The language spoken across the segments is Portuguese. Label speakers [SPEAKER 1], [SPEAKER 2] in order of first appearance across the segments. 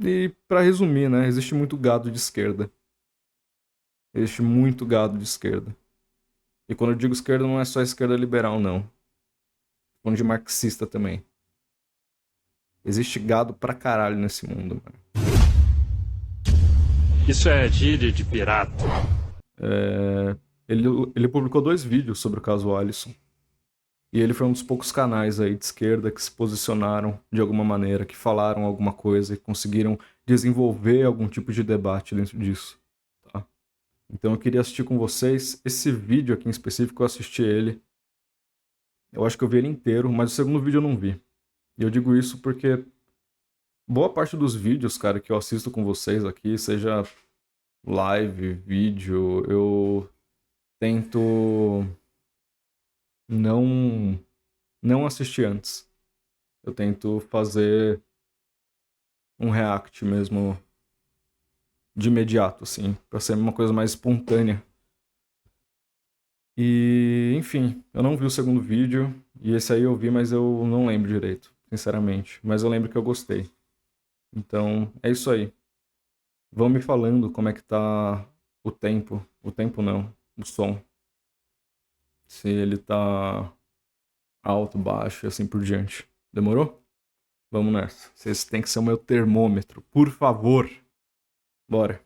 [SPEAKER 1] E pra resumir, né, existe muito gado de esquerda. Existe muito gado de esquerda. E quando eu digo esquerda, não é só esquerda liberal, não. Tô falando de marxista também. Existe gado pra caralho nesse mundo, mano.
[SPEAKER 2] Isso é gíria de pirata.
[SPEAKER 1] É, ele, ele publicou 2 vídeos sobre o caso Alisson. E ele foi um dos poucos canais aí de esquerda que se posicionaram de alguma maneira, que falaram alguma coisa e conseguiram desenvolver algum tipo de debate dentro disso, tá? Então eu queria assistir com vocês esse vídeo aqui em específico, eu assisti ele. Eu acho que eu vi ele inteiro, mas o segundo vídeo eu não vi. E eu digo isso porque boa parte dos vídeos, cara, que eu assisto com vocês aqui, seja live, vídeo, eu tento não não assistir antes. Eu tento fazer um react mesmo de imediato, assim, pra ser uma coisa mais espontânea. E, enfim, eu não vi o segundo vídeo, e esse aí eu vi, mas eu não lembro direito, sinceramente. Mas eu lembro que eu gostei. Então, é isso aí. Vão me falando como é que tá o tempo. O tempo não, o som. Se ele tá alto, baixo e assim por diante. Demorou? Vamos nessa. Vocês têm que ser o meu termômetro, por favor. Bora.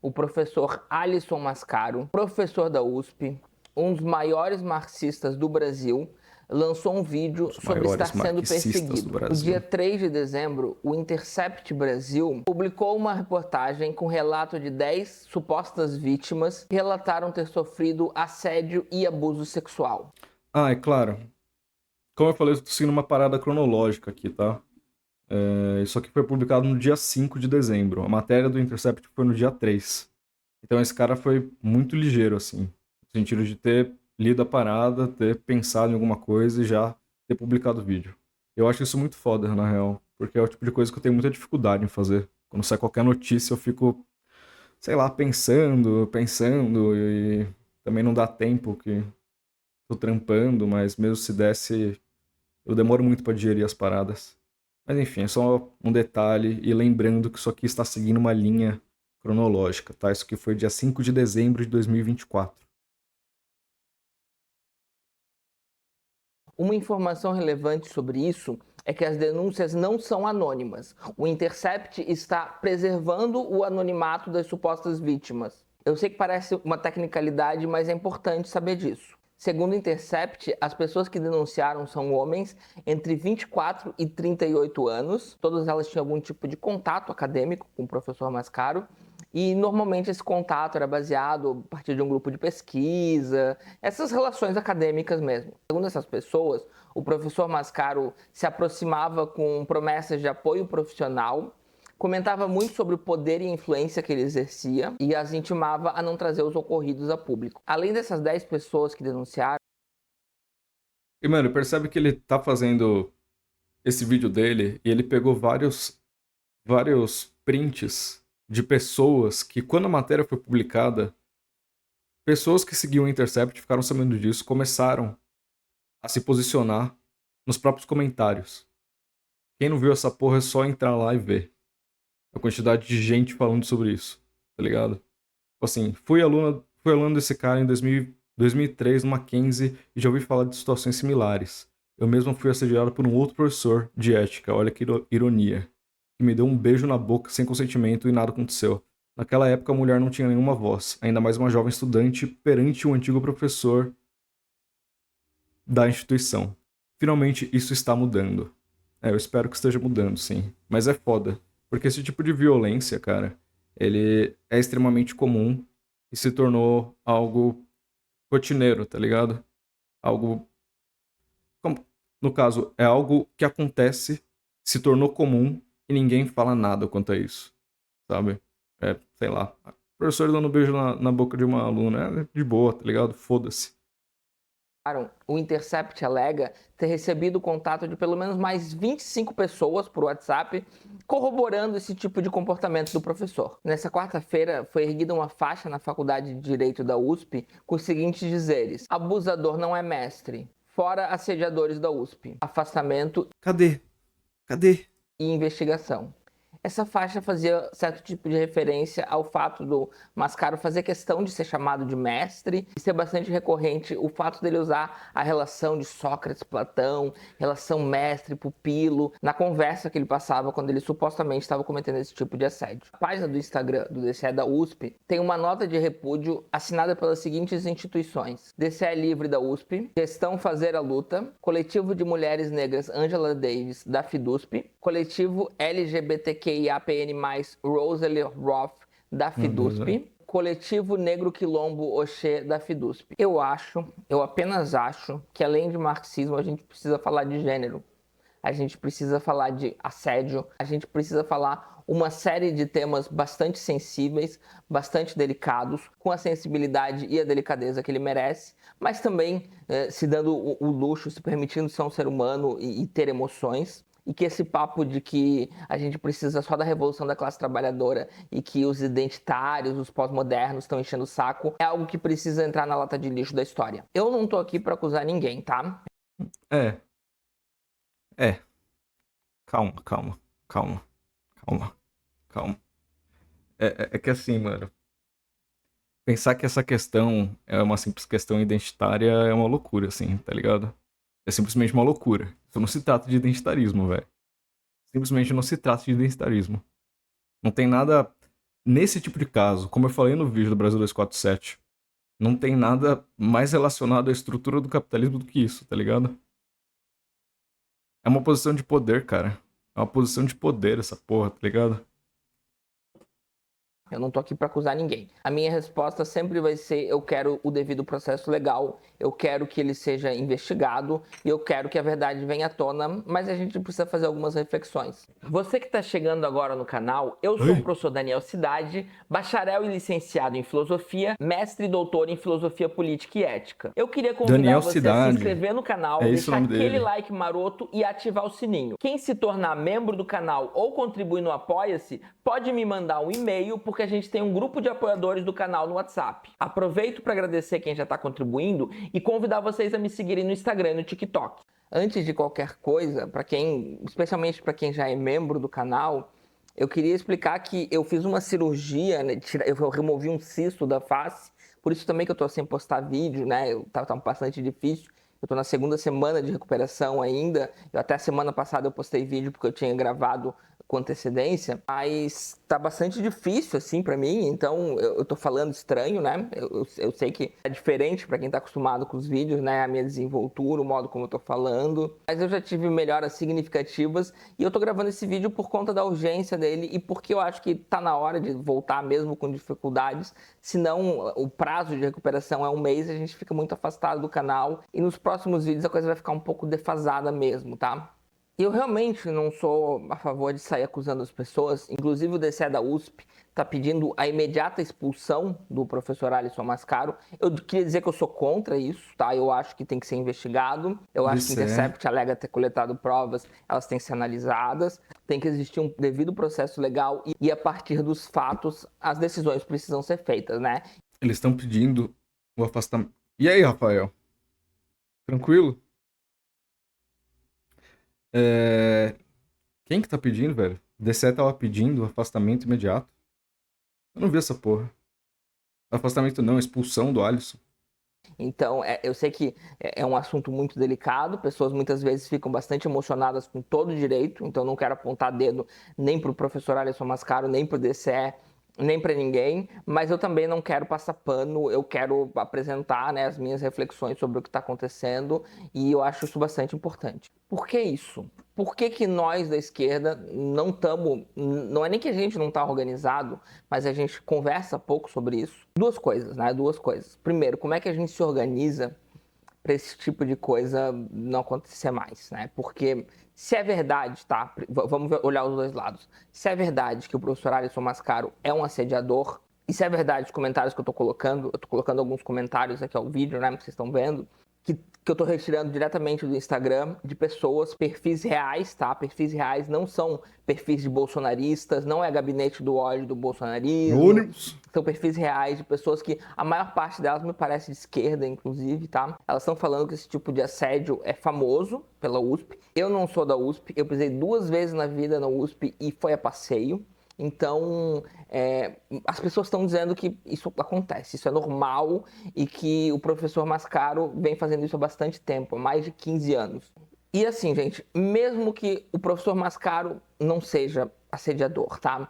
[SPEAKER 3] O professor Alisson Mascaro, professor da USP, um dos maiores marxistas do Brasil, lançou um vídeo
[SPEAKER 1] Os
[SPEAKER 3] sobre estar
[SPEAKER 1] maiores
[SPEAKER 3] sendo
[SPEAKER 1] marxistas do
[SPEAKER 3] perseguido. No dia
[SPEAKER 1] Brasil.
[SPEAKER 3] 3 de dezembro, o Intercept Brasil publicou uma reportagem com relato de 10 supostas vítimas que relataram ter sofrido assédio e abuso sexual.
[SPEAKER 1] Ah, é claro. Como eu falei, eu tô seguindo uma parada cronológica aqui, tá? Isso aqui foi publicado no dia 5 de dezembro. A matéria do Intercept foi no dia 3. Então esse cara foi muito ligeiro, assim. No sentido de ter lido a parada, ter pensado em alguma coisa e já ter publicado o vídeo. Eu acho isso muito foda, na real. Porque é o tipo de coisa que eu tenho muita dificuldade em fazer. Quando sai qualquer notícia, eu fico, sei lá, pensando, e também não dá tempo que tô trampando, mas mesmo se desse, eu demoro muito pra digerir as paradas. Mas enfim, é só um detalhe, e lembrando que isso aqui está seguindo uma linha cronológica, tá? Isso aqui foi dia 5 de dezembro de 2024.
[SPEAKER 3] Uma informação relevante sobre isso é que as denúncias não são anônimas. O Intercept está preservando o anonimato das supostas vítimas. Eu sei que parece uma tecnicalidade, mas é importante saber disso. Segundo o Intercept, as pessoas que denunciaram são homens entre 24 e 38 anos. Todas elas tinham algum tipo de contato acadêmico com o professor Mascaro. E normalmente esse contato era baseado a partir de um grupo de pesquisa, essas relações acadêmicas mesmo. Segundo essas pessoas, o professor Mascaro se aproximava com promessas de apoio profissional, comentava muito sobre o poder e influência que ele exercia e as intimava a não trazer os ocorridos a público. Além dessas 10 pessoas que denunciaram,
[SPEAKER 1] E, mano, percebe que ele tá fazendo esse vídeo dele e ele pegou vários prints de pessoas que, quando a matéria foi publicada, pessoas que seguiam o Intercept ficaram sabendo disso, começaram a se posicionar nos próprios comentários. Quem não viu essa porra é só entrar lá e ver a quantidade de gente falando sobre isso, tá ligado? Tipo assim, fui aluno desse cara em 2003 no Mackenzie e já ouvi falar de situações similares. Eu mesmo fui assediado por um outro professor de ética, olha que ironia, que me deu um beijo na boca sem consentimento e nada aconteceu. Naquela época a mulher não tinha nenhuma voz, ainda mais uma jovem estudante perante um antigo professor da instituição. Finalmente isso está mudando. Eu espero que esteja mudando, sim. Mas é foda. Porque esse tipo de violência, cara, ele é extremamente comum e se tornou algo rotineiro, tá ligado? Algo. No caso, é algo que acontece, se tornou comum e ninguém fala nada quanto a isso, sabe? Sei lá. O professor dando um beijo na boca de uma aluna, é de boa, tá ligado? Foda-se.
[SPEAKER 3] o Intercept alega ter recebido o contato de pelo menos mais 25 pessoas por WhatsApp, corroborando esse tipo de comportamento do professor. Nessa quarta-feira, foi erguida uma faixa na Faculdade de Direito da USP com os seguintes dizeres: abusador não é mestre. Fora assediadores da USP. Afastamento
[SPEAKER 1] Cadê? Cadê?
[SPEAKER 3] e investigação. Essa faixa fazia certo tipo de referência ao fato do Mascaro fazer questão de ser chamado de mestre e ser bastante recorrente o fato dele usar a relação de Sócrates, Platão, relação mestre-pupilo, na conversa que ele passava quando ele supostamente estava cometendo esse tipo de assédio. A página do Instagram do DCE da USP tem uma nota de repúdio assinada pelas seguintes instituições: DCE Livre da USP, Gestão Fazer a Luta, Coletivo de Mulheres Negras Angela Davis da FIDUSP, Coletivo LGBTQIAPN+, Rosalie Roth da FIDUSP, Coletivo Negro Quilombo Oxê da FIDUSP. Eu apenas acho que além de marxismo a gente precisa falar de gênero. A gente precisa falar de assédio, a gente precisa falar uma série de temas bastante sensíveis, bastante delicados, com a sensibilidade e a delicadeza que ele merece, mas também se dando o luxo, se permitindo ser um ser humano e ter emoções. E que esse papo de que a gente precisa só da revolução da classe trabalhadora e que os identitários, os pós-modernos estão enchendo o saco, é algo que precisa entrar na lata de lixo da história. Eu não tô aqui pra acusar ninguém, tá?
[SPEAKER 1] Calma. É que assim, mano, pensar que essa questão é uma simples questão identitária é uma loucura, assim, tá ligado? É simplesmente uma loucura. Isso não se trata de identitarismo, velho. Simplesmente não se trata de identitarismo. Não tem nada... Nesse tipo de caso, como eu falei no vídeo do Brasil 247, não tem nada mais relacionado à estrutura do capitalismo do que isso, tá ligado? É uma posição de poder, cara. É uma posição de poder essa porra, tá ligado?
[SPEAKER 3] Eu não tô aqui para acusar ninguém. A minha resposta sempre vai ser: eu quero o devido processo legal, eu quero que ele seja investigado e eu quero que a verdade venha à tona, mas a gente precisa fazer algumas reflexões. Você que está chegando agora no canal, eu sou o professor Daniel Cidade, bacharel e licenciado em filosofia, mestre e doutor em filosofia política e ética. Eu queria convidar
[SPEAKER 1] Daniel
[SPEAKER 3] você
[SPEAKER 1] Cidade.
[SPEAKER 3] a se inscrever no canal, deixar
[SPEAKER 1] nome
[SPEAKER 3] aquele
[SPEAKER 1] dele.
[SPEAKER 3] like maroto e ativar o sininho. Quem se tornar membro do canal ou contribuir no Apoia-se, pode me mandar um e-mail, porque a gente tem um grupo de apoiadores do canal no WhatsApp. Aproveito para agradecer quem já está contribuindo e convidar vocês a me seguirem no Instagram e no TikTok. Antes de qualquer coisa, especialmente para quem já é membro do canal, eu queria explicar que eu fiz uma cirurgia, né, eu removi um cisto da face, por isso também que eu estou sem postar vídeo, né? Tá bastante difícil. Eu estou na segunda semana de recuperação ainda. Até a semana passada eu postei vídeo porque eu tinha gravado com antecedência, mas tá bastante difícil assim para mim, então eu tô falando estranho, né? Eu sei que é diferente para quem tá acostumado com os vídeos, né? A minha desenvoltura, o modo como eu tô falando, mas eu já tive melhoras significativas e eu tô gravando esse vídeo por conta da urgência dele e porque eu acho que tá na hora de voltar mesmo com dificuldades, senão o prazo de recuperação é um mês, a gente fica muito afastado do canal e nos próximos vídeos a coisa vai ficar um pouco defasada mesmo, tá? E eu realmente não sou a favor de sair acusando as pessoas. Inclusive o DCE da USP está pedindo a imediata expulsão do professor Alisson Mascaro. Eu queria dizer que eu sou contra isso, tá? Eu acho que tem que ser investigado. Eu acho que o Intercept alega ter coletado provas, elas têm que ser analisadas. Tem que existir um devido processo legal e a partir dos fatos as decisões precisam ser feitas, né?
[SPEAKER 1] Eles estão pedindo o afastamento. E aí, Rafael? Tranquilo? Quem que tá pedindo, velho? O DCE tava pedindo afastamento imediato. Eu não vi essa porra. Afastamento não, expulsão do Alisson.
[SPEAKER 3] Então, eu sei que é um assunto muito delicado, pessoas muitas vezes ficam bastante emocionadas com todo direito, então não quero apontar dedo nem para o professor Alisson Mascaro, nem para o DCE, nem para ninguém, mas eu também não quero passar pano, eu quero apresentar, né, as minhas reflexões sobre o que está acontecendo e eu acho isso bastante importante. Por que isso? Por que nós da esquerda não estamos, não é nem que a gente não está organizado, mas a gente conversa pouco sobre isso? Duas coisas, né? Duas coisas. Primeiro, como é que a gente se organiza para esse tipo de coisa não acontecer mais, né? Porque se é verdade, tá? Vamos olhar os dois lados. Se é verdade que o professor Alisson Mascaro é um assediador, e se é verdade os comentários que eu tô colocando alguns comentários aqui ao vídeo, né? Que vocês estão vendo. que eu tô retirando diretamente do Instagram, de pessoas, perfis reais, tá? Perfis reais, não são perfis de bolsonaristas, não é gabinete do ódio do bolsonarismo.
[SPEAKER 1] Anônimos.
[SPEAKER 3] São perfis reais de pessoas que a maior parte delas me parece de esquerda, inclusive, tá? Elas estão falando que esse tipo de assédio é famoso pela USP. Eu não sou da USP, eu pisei 2 vezes na vida na USP e foi a passeio. Então, as pessoas estão dizendo que isso acontece, isso é normal e que o professor Mascaro vem fazendo isso há bastante tempo, há mais de 15 anos. E assim, gente, mesmo que o professor Mascaro não seja assediador, tá?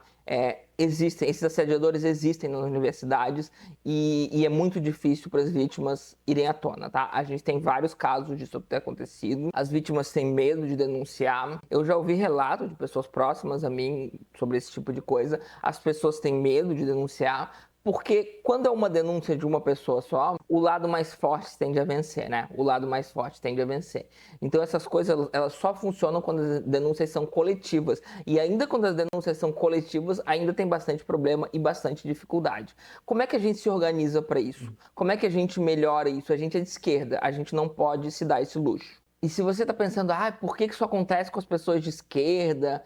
[SPEAKER 3] Esses assediadores existem nas universidades e é muito difícil para as vítimas irem à tona, tá? A gente tem vários casos disso ter acontecido. As vítimas têm medo de denunciar. Eu já ouvi relatos de pessoas próximas a mim sobre esse tipo de coisa. As pessoas têm medo de denunciar. Porque quando é uma denúncia de uma pessoa só, o lado mais forte tende a vencer, né? O lado mais forte tende a vencer. Então essas coisas, elas só funcionam quando as denúncias são coletivas. E ainda quando as denúncias são coletivas, ainda tem bastante problema e bastante dificuldade. Como é que a gente se organiza para isso? Como é que a gente melhora isso? A gente é de esquerda, a gente não pode se dar esse luxo. E se você está pensando, por que isso acontece com as pessoas de esquerda?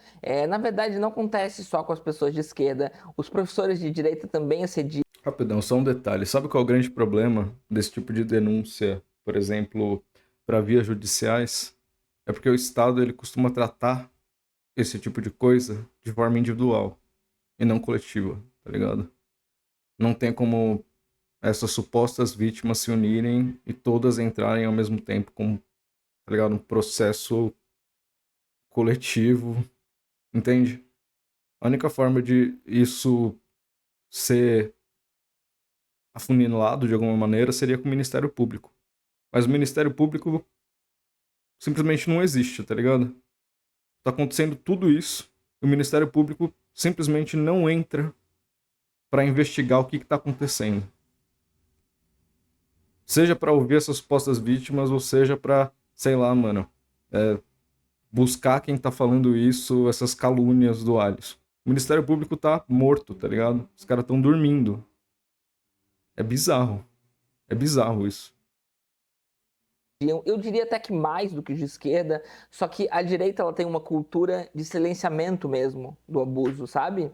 [SPEAKER 3] Na verdade, não acontece só com as pessoas de esquerda. Os professores de direita também assediam.
[SPEAKER 1] Rapidão, só um detalhe. Sabe qual é o grande problema desse tipo de denúncia, por exemplo, para vias judiciais? É porque o Estado ele costuma tratar esse tipo de coisa de forma individual e não coletiva, tá ligado? Não tem como essas supostas vítimas se unirem e todas entrarem ao mesmo tempo com, tá ligado? Um processo coletivo, entende? A única forma de isso ser afunilado de alguma maneira seria com o Ministério Público. Mas o Ministério Público simplesmente não existe, tá ligado? Tá acontecendo tudo isso e o Ministério Público simplesmente não entra pra investigar o que tá acontecendo. Seja pra ouvir essas supostas vítimas ou seja pra, sei lá, mano, buscar quem tá falando isso, essas calúnias do Alisson. O Ministério Público tá morto, tá ligado? Os caras tão dormindo. É bizarro. É bizarro isso.
[SPEAKER 3] Eu diria até que mais do que os de esquerda, só que a direita ela tem uma cultura de silenciamento mesmo do abuso, sabe?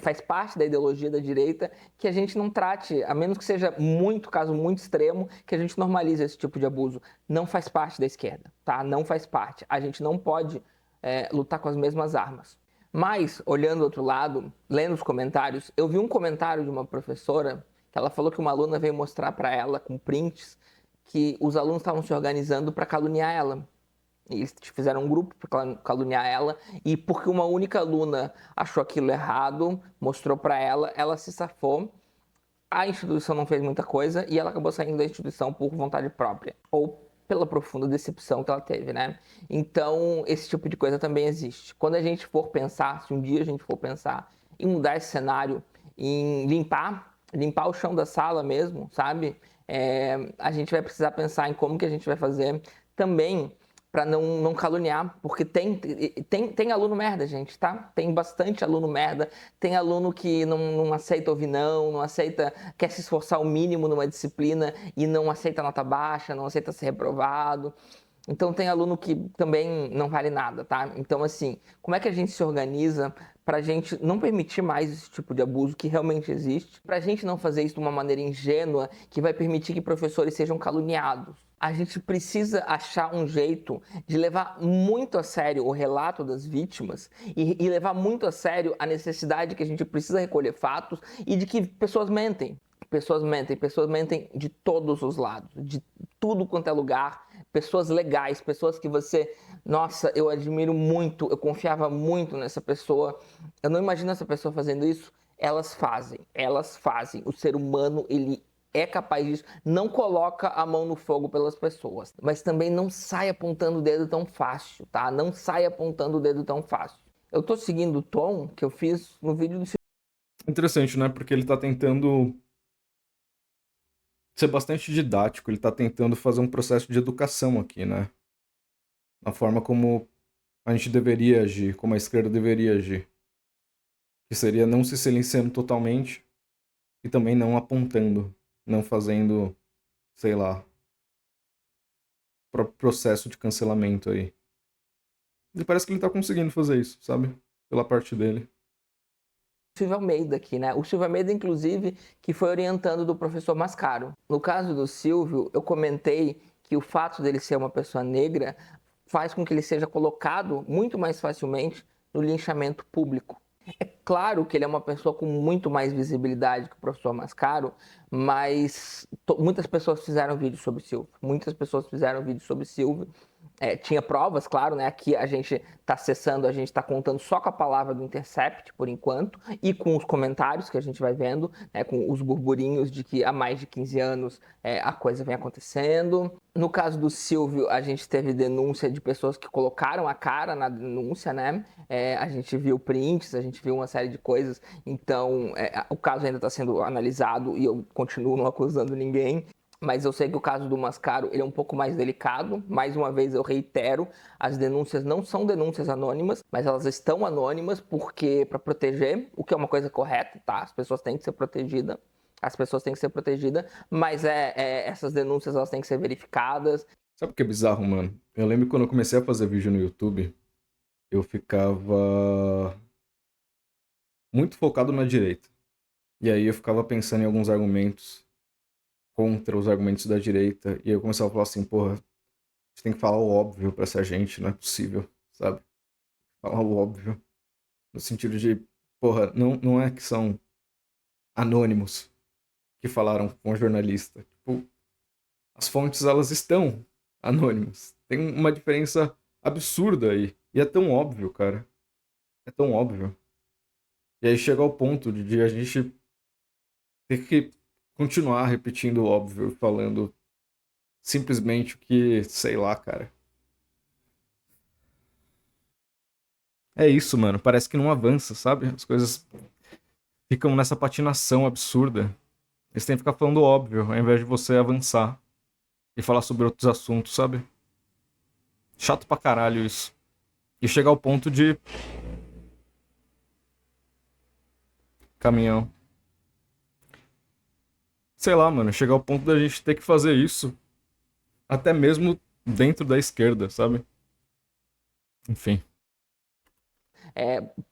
[SPEAKER 3] Faz parte da ideologia da direita que a gente não trate, a menos que seja muito, caso muito extremo, que a gente normalize esse tipo de abuso. Não faz parte da esquerda, tá? Não faz parte. A gente não pode lutar com as mesmas armas. Mas, olhando do outro lado, lendo os comentários, eu vi um comentário de uma professora que ela falou que uma aluna veio mostrar para ela com prints que os alunos estavam se organizando para caluniar ela. Eles fizeram um grupo para caluniar ela e porque uma única aluna achou aquilo errado, mostrou para ela, ela se safou. A instituição não fez muita coisa e ela acabou saindo da instituição por vontade própria ou pela profunda decepção que ela teve, né? Então, esse tipo de coisa também existe. Quando a gente for pensar, se um dia a gente for pensar em mudar esse cenário, em limpar o chão da sala mesmo, sabe? A gente vai precisar pensar em como que a gente vai fazer também para não caluniar, porque tem aluno merda, gente, tá? Tem bastante aluno merda, tem aluno que não aceita ouvir não aceita, quer se esforçar o mínimo numa disciplina e não aceita nota baixa, não aceita ser reprovado. Então tem aluno que também não vale nada, tá? Então assim, como é que a gente se organiza para a gente não permitir mais esse tipo de abuso que realmente existe, para a gente não fazer isso de uma maneira ingênua que vai permitir que professores sejam caluniados? A gente precisa achar um jeito de levar muito a sério o relato das vítimas e levar muito a sério a necessidade que a gente precisa recolher fatos e de que pessoas mentem. Pessoas mentem de todos os lados, de tudo quanto é lugar, pessoas legais, pessoas que você, nossa, eu admiro muito, eu confiava muito nessa pessoa, eu não imagino essa pessoa fazendo isso, elas fazem. O ser humano, ele é capaz disso, não coloca a mão no fogo pelas pessoas, mas também não sai apontando o dedo tão fácil, tá? Não sai apontando o dedo tão fácil. Eu tô seguindo o tom que eu fiz no vídeo do
[SPEAKER 1] Interessante, né? Porque ele tá tentando ser bastante didático, ele tá tentando fazer um processo de educação aqui, né? Na forma como a gente deveria agir, como a esquerda deveria agir. Que seria não se silenciando totalmente e também não apontando, não fazendo, sei lá, próprio processo de cancelamento aí. E parece que ele tá conseguindo fazer isso, sabe? Pela parte dele.
[SPEAKER 3] Silvio Almeida aqui, né? O Silvio Almeida, inclusive, que foi orientando do professor Mascaro. No caso do Silvio, eu comentei que o fato dele ser uma pessoa negra faz com que ele seja colocado muito mais facilmente no linchamento público. É claro que ele é uma pessoa com muito mais visibilidade que o professor Mascaro, mas muitas pessoas fizeram vídeo sobre Silvio. Muitas pessoas fizeram vídeo sobre Silvio. Tinha provas, claro, né? Aqui a gente está acessando, a gente está contando só com a palavra do Intercept, por enquanto, e com os comentários que a gente vai vendo, né, com os burburinhos de que há mais de 15 anos a coisa vem acontecendo. No caso do Silvio, a gente teve denúncia de pessoas que colocaram a cara na denúncia, né? A gente viu prints, a gente viu uma série de coisas, então o caso ainda está sendo analisado e eu continuo não acusando ninguém. Mas eu sei que o caso do Mascaro ele é um pouco mais delicado. Mais uma vez eu reitero, as denúncias não são denúncias anônimas, mas elas estão anônimas porque para proteger, o que é uma coisa correta, tá? As pessoas têm que ser protegidas. As pessoas têm que ser protegidas, mas essas denúncias elas têm que ser verificadas.
[SPEAKER 1] Sabe o que é bizarro, mano? Eu lembro quando eu comecei a fazer vídeo no YouTube, eu ficava muito focado na direita. E aí eu ficava pensando em alguns argumentos contra os argumentos da direita. E aí eu começava a falar assim, porra, a gente tem que falar o óbvio pra essa gente, não é possível, sabe? Falar o óbvio. No sentido de, porra, não é que são anônimos que falaram com o jornalista. Tipo, as fontes, elas estão anônimas. Tem uma diferença absurda aí. E é tão óbvio, cara. É tão óbvio. E aí chega ao ponto de a gente ter que continuar repetindo o óbvio, falando simplesmente o que, sei lá, cara. É isso, mano. Parece que não avança, sabe? As coisas ficam nessa patinação absurda. Eles têm que ficar falando óbvio, ao invés de você avançar e falar sobre outros assuntos, sabe? Chato pra caralho isso. E chegar ao ponto de. Caminhão. Sei lá, mano. Chegar ao ponto da gente ter que fazer isso. Até mesmo dentro da esquerda, sabe? Enfim.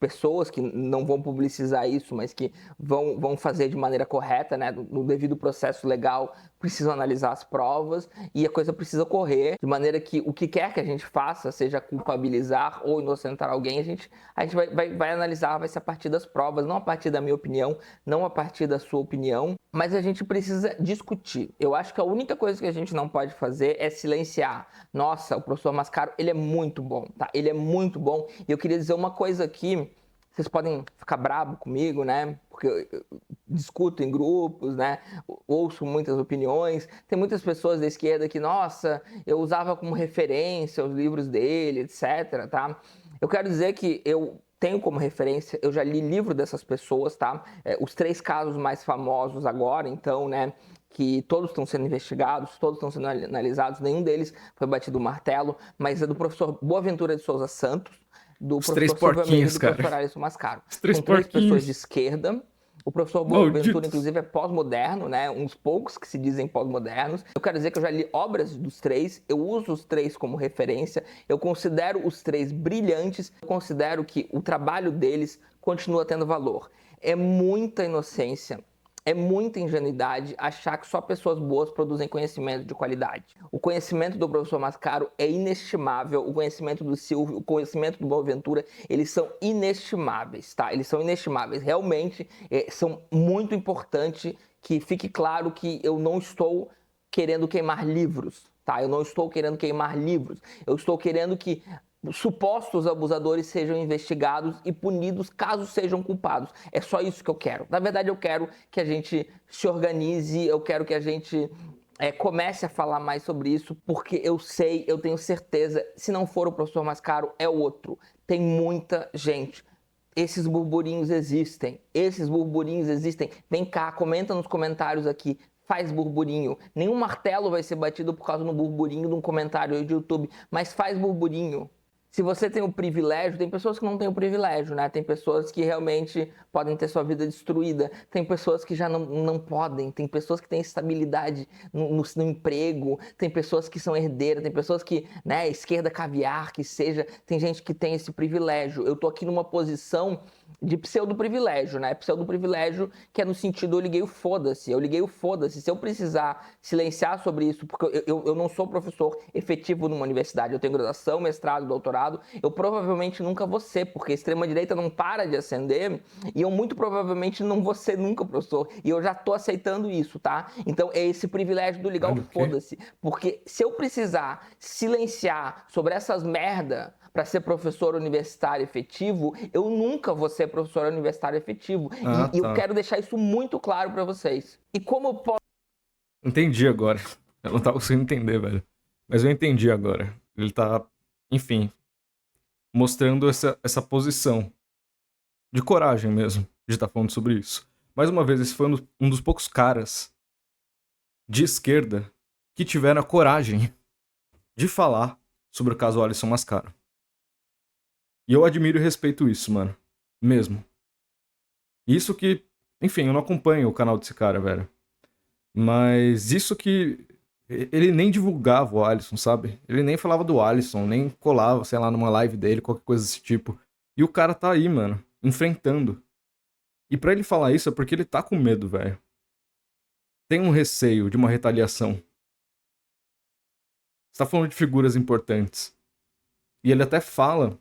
[SPEAKER 3] Pessoas que não vão publicizar isso, mas que vão fazer de maneira correta, né, no devido processo legal, precisam analisar as provas e a coisa precisa correr de maneira que o que quer que a gente faça, seja culpabilizar ou inocentar alguém, a gente vai analisar, vai ser a partir das provas, não a partir da minha opinião, não a partir da sua opinião, mas a gente precisa discutir. Eu acho que a única coisa que a gente não pode fazer é silenciar. Nossa, o professor Mascaro, ele é muito bom, tá? Ele é muito bom. E eu queria dizer uma coisa aqui, vocês podem ficar bravo comigo, né? Porque eu discuto em grupos, né? Ouço muitas opiniões. Tem muitas pessoas da esquerda que, nossa, eu usava como referência os livros dele, etc, tá? Eu quero dizer que eu tenho como referência, eu já li livro dessas pessoas, tá? Os 3 casos mais famosos agora, então, né? Que todos estão sendo investigados, todos estão sendo analisados, nenhum deles foi batido o martelo, mas é do professor Boaventura de Souza Santos, do
[SPEAKER 1] Os três
[SPEAKER 3] professor Silvio Almeida e
[SPEAKER 1] porquinhos,
[SPEAKER 3] do
[SPEAKER 1] cara.
[SPEAKER 3] professor Alisson Mascaro.
[SPEAKER 1] Os 3
[SPEAKER 3] São 3 pessoas de
[SPEAKER 1] porquinhos.
[SPEAKER 3] esquerda. O professor
[SPEAKER 1] Malditos.
[SPEAKER 3] Boaventura, inclusive, é pós-moderno, né? Uns poucos que se dizem pós-modernos. Eu quero dizer que eu já li obras dos 3, eu uso os 3 como referência, eu considero os 3 brilhantes, eu considero que o trabalho deles continua tendo valor. É muita inocência, é muita ingenuidade achar que só pessoas boas produzem conhecimento de qualidade. O conhecimento do professor Mascaro é inestimável, o conhecimento do Silvio, o conhecimento do Boaventura, eles são inestimáveis, tá? Eles são inestimáveis. Realmente são muito importantes que fique claro que eu não estou querendo queimar livros, tá? Eu não estou querendo queimar livros. Eu estou querendo que supostos abusadores sejam investigados e punidos caso sejam culpados. É só isso que eu quero. Na verdade, eu quero que a gente se organize, eu quero que a gente comece a falar mais sobre isso, porque eu sei, eu tenho certeza, se não for o professor Mascaro, é outro. Tem muita gente. Esses burburinhos existem. Vem cá, comenta nos comentários aqui. Faz burburinho. Nenhum martelo vai ser batido por causa do burburinho de um comentário aí de YouTube, mas faz burburinho. se você tem o privilégio, tem pessoas que não têm o privilégio, né? Tem pessoas que realmente podem ter sua vida destruída, tem pessoas que já não podem, tem pessoas que têm estabilidade no emprego, tem pessoas que são herdeiras, tem pessoas que, né, esquerda caviar, que seja, tem gente que tem esse privilégio. Eu tô aqui numa posição de pseudo-privilégio, né? Pseudo-privilégio que é no sentido, eu liguei o foda-se, Se eu precisar silenciar sobre isso, porque eu não sou professor efetivo numa universidade, eu tenho graduação, mestrado, doutorado, eu provavelmente nunca vou ser, porque a extrema-direita não para de ascender, e eu muito provavelmente não vou ser nunca professor, e eu já tô aceitando isso, tá? Então é esse privilégio do ligar o foda-se, porque se eu precisar silenciar sobre essas merda para ser professor universitário efetivo, eu nunca vou ser professor universitário efetivo. E eu quero deixar isso muito claro para vocês. E como eu posso...
[SPEAKER 1] Entendi agora. Eu não tava conseguindo entender, velho. Mas eu entendi agora. Ele tá, enfim, mostrando essa posição de coragem mesmo, de estar falando sobre isso. Mais uma vez, esse foi um dos poucos caras de esquerda que tiveram a coragem de falar sobre o caso Alisson Mascaro. E eu admiro e respeito isso, mano. Mesmo. Isso que, enfim, eu não acompanho o canal desse cara, velho. Mas isso que ele nem divulgava o Alisson, sabe? Ele nem falava do Alisson, nem colava, sei lá, numa live dele, qualquer coisa desse tipo. E o cara tá aí, mano, enfrentando. E pra ele falar isso é porque ele tá com medo, velho. Tem um receio de uma retaliação. Você tá falando de figuras importantes. E ele até fala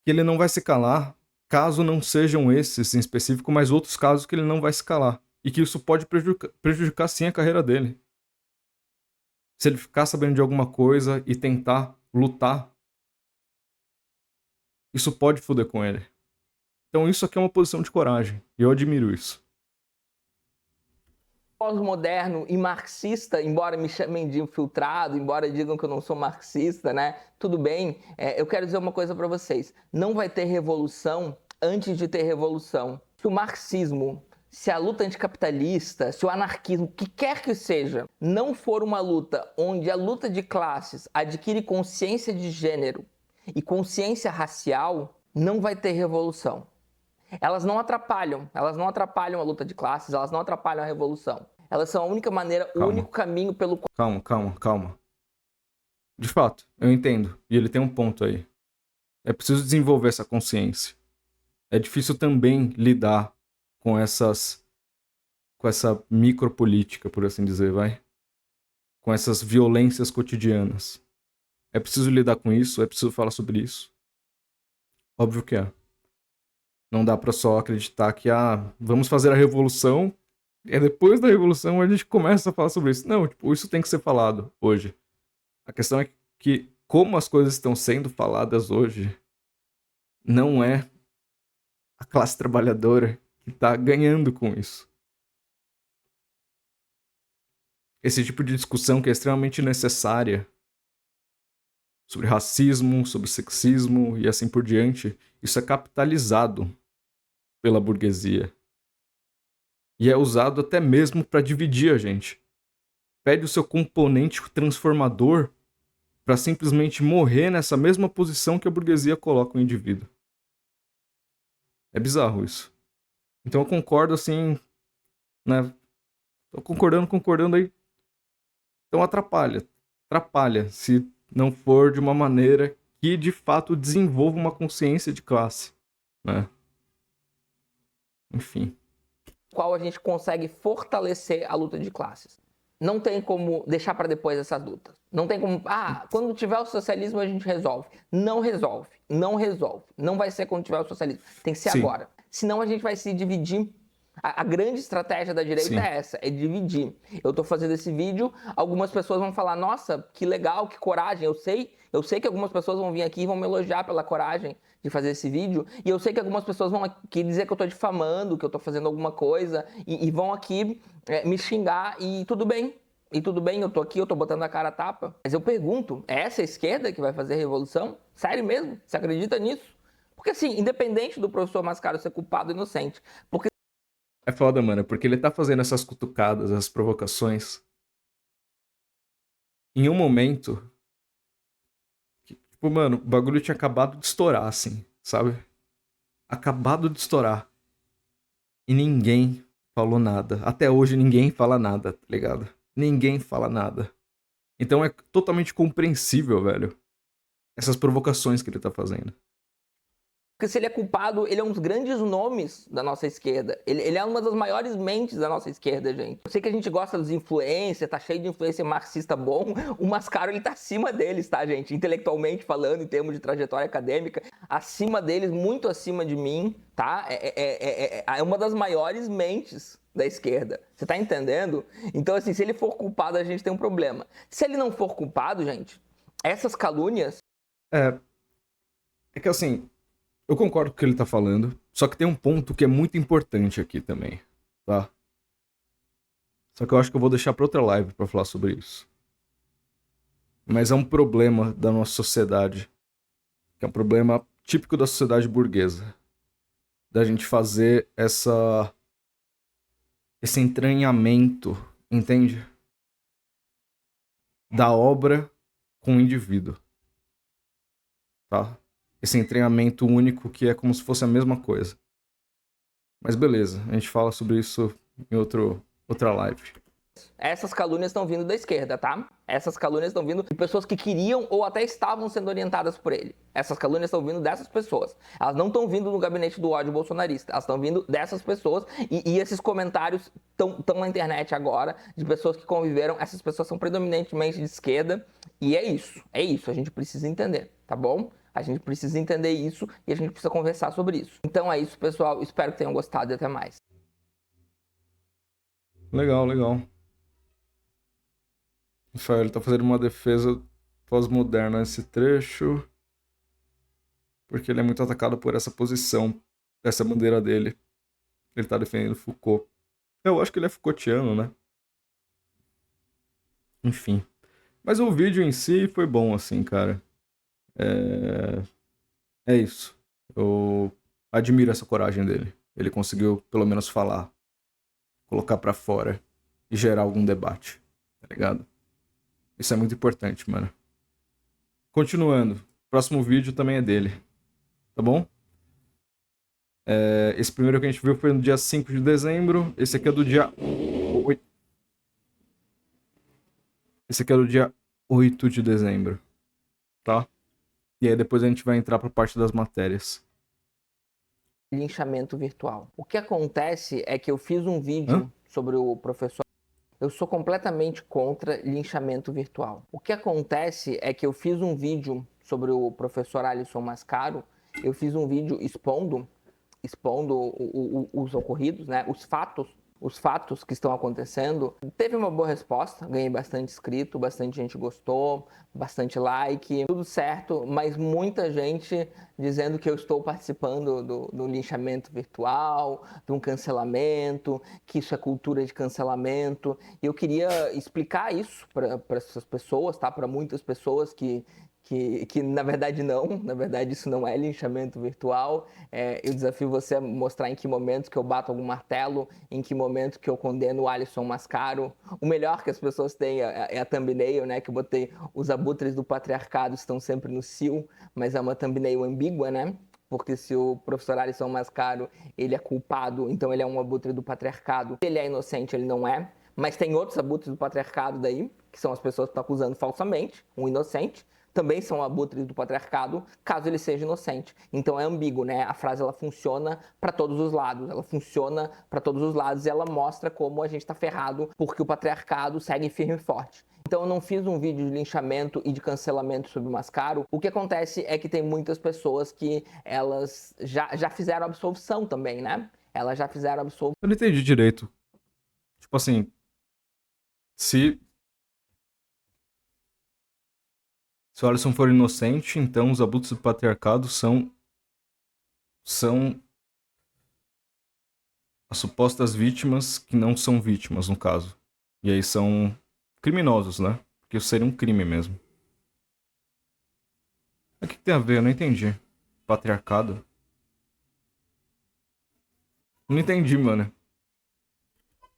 [SPEAKER 1] que ele não vai se calar caso não sejam esses em específico, mas outros casos que ele não vai se calar. E que isso pode prejudicar sim a carreira dele. Se ele ficar sabendo de alguma coisa e tentar lutar, isso pode foder com ele. Então isso aqui é uma posição de coragem. E eu admiro isso.
[SPEAKER 3] Pós-moderno e marxista, embora me chamem de infiltrado, embora digam que eu não sou marxista, né? Tudo bem, eu quero dizer uma coisa para vocês. Não vai ter revolução antes de ter revolução. Se o marxismo, se a luta anticapitalista, se o anarquismo, o que quer que seja, não for uma luta onde a luta de classes adquire consciência de gênero e consciência racial, não vai ter revolução. Elas não atrapalham a luta de classes, elas não atrapalham a revolução. Elas são a única maneira, o único caminho pelo qual...
[SPEAKER 1] Calma. De fato, eu entendo. E ele tem um ponto aí. É preciso desenvolver essa consciência. É difícil também lidar com essa micropolítica, por assim dizer, vai? Com essas violências cotidianas. É preciso lidar com isso, é preciso falar sobre isso. Óbvio que é. Não dá pra só acreditar que, vamos fazer a revolução, e depois da revolução a gente começa a falar sobre isso. Não, tipo, isso tem que ser falado hoje. A questão é que, como as coisas estão sendo faladas hoje, não é a classe trabalhadora que tá ganhando com isso. Esse tipo de discussão que é extremamente necessária sobre racismo, sobre sexismo e assim por diante, isso é capitalizado pela burguesia. E é usado até mesmo para dividir a gente. Pede o seu componente transformador para simplesmente morrer nessa mesma posição que a burguesia coloca o indivíduo. É bizarro isso. Então eu concordo assim, né? Tô concordando aí. Então atrapalha se não for de uma maneira que de fato desenvolva uma consciência de classe, né? Enfim.
[SPEAKER 3] Qual a gente consegue fortalecer a luta de classes. Não tem como deixar para depois essas lutas. Não tem como, quando tiver o socialismo a gente resolve. Não resolve. Não vai ser quando tiver o socialismo. Tem que ser agora. Senão a gente vai se dividir. A grande estratégia da direita é essa, é dividir. Eu tô fazendo esse vídeo, algumas pessoas vão falar, nossa, que legal, que coragem. Eu sei que algumas pessoas vão vir aqui e vão me elogiar pela coragem de fazer esse vídeo, e eu sei que algumas pessoas vão aqui dizer que eu tô difamando, que eu tô fazendo alguma coisa, e vão aqui me xingar, e tudo bem. Eu tô aqui, eu tô botando a cara a tapa. Mas eu pergunto, é essa a esquerda que vai fazer a revolução? Sério mesmo? Você acredita nisso? Porque assim, independente do professor Mascaro ser culpado ou inocente, porque
[SPEAKER 1] é foda, mano, porque ele tá fazendo essas cutucadas, essas provocações em um momento que, Tipo, mano, o bagulho tinha acabado de estourar, assim, sabe? Acabado de estourar. E ninguém falou nada. Até hoje ninguém fala nada, tá ligado? Ninguém fala nada. Então é totalmente compreensível, velho, essas provocações que ele tá fazendo.
[SPEAKER 3] Porque se ele é culpado, ele é um dos grandes nomes da nossa esquerda. Ele é uma das maiores mentes da nossa esquerda, gente. Eu sei que a gente gosta dos influencers, tá cheio de influencer marxista bom. O Mascaro, ele tá acima deles, tá, gente? Intelectualmente falando, em termos de trajetória acadêmica. Acima deles, muito acima de mim, tá? É uma das maiores mentes da esquerda. Você tá entendendo? Então, assim, se ele for culpado, a gente tem um problema. Se ele não for culpado, gente, essas calúnias...
[SPEAKER 1] É que assim, eu concordo com o que ele tá falando, só que tem um ponto que é muito importante aqui também, tá? Só que eu acho que eu vou deixar pra outra live pra falar sobre isso. Mas é um problema da nossa sociedade, que é um problema típico da sociedade burguesa, da gente fazer esse entranhamento, entende? Da obra com o indivíduo, tá? Esse entranhamento único que é como se fosse a mesma coisa. Mas beleza, a gente fala sobre isso em outra live.
[SPEAKER 3] Essas calúnias estão vindo da esquerda, tá? Essas calúnias estão vindo de pessoas que queriam ou até estavam sendo orientadas por ele. Essas calúnias estão vindo dessas pessoas. Elas não estão vindo no gabinete do ódio bolsonarista. Elas estão vindo dessas pessoas. E esses comentários estão na internet agora, de pessoas que conviveram. Essas pessoas são predominantemente de esquerda. E é isso. É isso. A gente precisa entender, tá bom? A gente precisa entender isso e a gente precisa conversar sobre isso. Então é isso, pessoal. Espero que tenham gostado e até mais.
[SPEAKER 1] Legal, legal. Rafael tá fazendo uma defesa pós-moderna nesse trecho, porque ele é muito atacado por essa posição, essa bandeira dele. Ele tá defendendo Foucault. Eu acho que ele é Foucaultiano, né? Enfim. Mas o vídeo em si foi bom, assim, cara. É isso. Eu admiro essa coragem dele. Ele conseguiu, pelo menos, falar, colocar pra fora e gerar algum debate, tá ligado? Isso é muito importante, mano. Continuando. Próximo vídeo também é dele. Tá bom? Esse primeiro que a gente viu foi no dia 5 de dezembro. Esse aqui é do dia 8. Esse aqui é do dia 8 de dezembro. Tá? E aí depois a gente vai entrar pra parte das matérias.
[SPEAKER 3] Linchamento virtual. O que acontece é que eu fiz um vídeo
[SPEAKER 1] Hã?
[SPEAKER 3] sobre o professor. Eu sou completamente contra linchamento virtual. O que acontece é que eu fiz um vídeo sobre o professor Alisson Mascaro. Eu fiz um vídeo expondo os ocorridos, né? Os fatos que estão acontecendo. Teve uma boa resposta, ganhei bastante inscrito, bastante gente gostou, bastante like, tudo certo, mas muita gente dizendo que eu estou participando do linchamento virtual, de um cancelamento, que isso é cultura de cancelamento. E eu queria explicar isso para essas pessoas, tá? Para muitas pessoas que na verdade não, na verdade isso não é linchamento virtual. Eu desafio você a mostrar em que momento que eu bato algum martelo, em que momento que eu condeno o Alisson Mascaro. O melhor que as pessoas têm é a thumbnail, né, que eu botei: os abutres do patriarcado estão sempre no cio, mas é uma thumbnail ambígua, né? Porque se o professor Alisson Mascaro, ele é culpado, então ele é um abutre do patriarcado. Se ele é inocente, ele não é. Mas tem outros abutres do patriarcado daí, que são as pessoas que estão acusando falsamente um inocente. Também são abutres do patriarcado, caso ele seja inocente. Então é ambíguo, né? A frase ela funciona para todos os lados. Ela funciona para todos os lados e ela mostra como a gente está ferrado porque o patriarcado segue firme e forte. Então eu não fiz um vídeo de linchamento e de cancelamento sobre o Mascaro. O que acontece é que tem muitas pessoas que elas já fizeram absolvição também, né? Elas já fizeram absolvição.
[SPEAKER 1] Eu não entendi direito. Tipo assim, se o Alisson for inocente, então os abusos do patriarcado são as supostas vítimas que não são vítimas, no caso. E aí são criminosos, né? Porque isso seria um crime mesmo. Mas o que tem a ver? Eu não entendi. Patriarcado? Não entendi, mano.